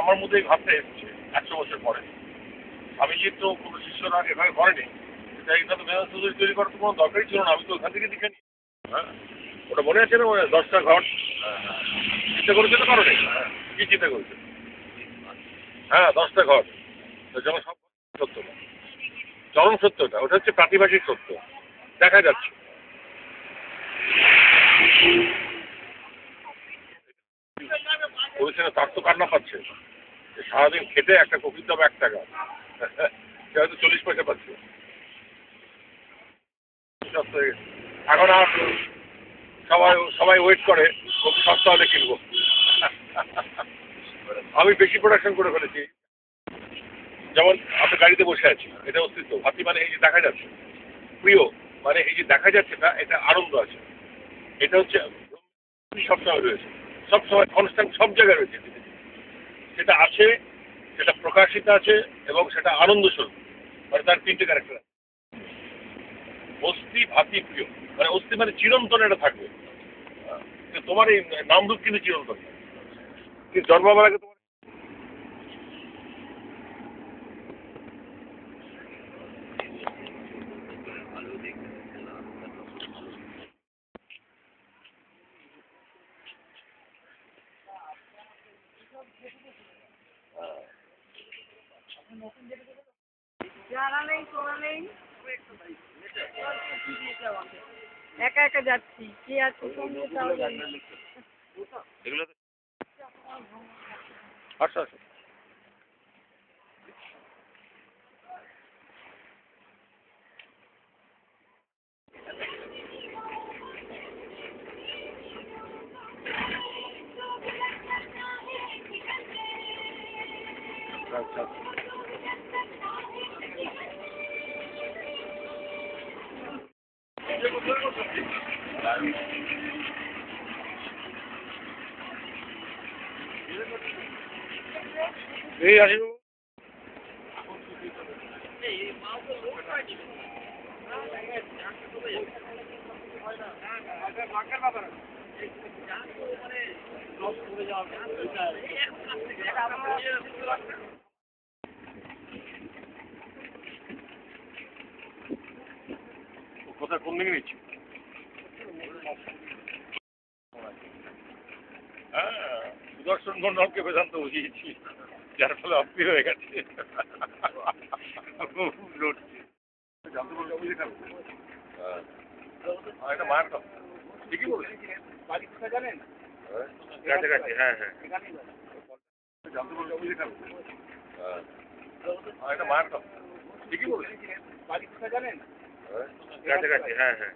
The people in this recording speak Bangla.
আমার মধ্যে এই ভাবটা এসেছে 100 বছর পরে। স্বামীজির তো কোনো শিষ্যরা এভাবে করেনি, তাই এটা তো বেদান্ত তৈরি করার তো কোনো দরকারই ছিল না। আমি তো ওখান থেকে দেখে নিই। হ্যাঁ, ওটা মনে আছে না? ওই 10টা ঘট চিন্তা করেছে তো কারণে। কি চিন্তা করেছে? হ্যাঁ, 10টা ঘট। তো যেমন সব সত্য না, চরম সত্যটা ওটা হচ্ছে প্রাতিভাসিক সত্য, দেখা যাচ্ছে। বলছে না তার তো কান্না পাচ্ছে, সারাদিন খেটে একটা কপির দাম 1 টাকা, সে হয়তো 40 পয়সা পাচ্ছে। এখন আর সবাই সবাই ওয়েট করে খুব সস্তা হলে কিনবো। আমি বেশি প্রোডাকশন করে ফেলেছি। যেমন আমি গাড়িতে বসে আছি, এটা অস্তিত্ব। হাতি মানে এই যে দেখা যাচ্ছে, প্রিয় মানে এই যে দেখা যাচ্ছে না, এটা আনন্দ আছে। এটা হচ্ছে সবসময় রয়েছে, সবসময় কনস্ট্যান্ট, সব জায়গায় রয়েছে। সেটা আছে, সেটা প্রকাশিত আছে, এবং সেটা আনন্দ স্বরূপ। মানে তার 3টে ক্যারেক্টার আছে। অস্থি, ভাতি, প্রিয়। মানে অস্থি মানে চিরন্তন, এটা থাকবে। তোমার এই নামরূপ কিন্তু চিরন্তন, কিন্তু জন্মাবার আগে তোমার। জানা নেই, শোনা নেই, একা একা যাচ্ছি, কে আছে সঙ্গে তাও জানি না। এগুলো আচ্ছা আচ্ছা। আচ্ছা এই আসিব। কোথায় কোন দিকে নিচ্ছি? হ্যাঁ, সুদর্শন মন্ডলকে বেদান্ত বুঝিয়েছি, যার ফলে অপ্রিয় হয়ে গেছে। লড়ছে। জানতে পারলে বুঝে খাবে। এটা মায়ের কথা ঠিকই বলেছে। বাড়ি কোথায় জানেন? কাছাকাছি, হ্যাঁ হ্যাঁ। জানতে পারলে বুঝে খাবে। এটা মায়ের কথা ঠিকই বলেছে। বাড়ি কোথায় জানেন? কাছাকাছি, হ্যাঁ হ্যাঁ।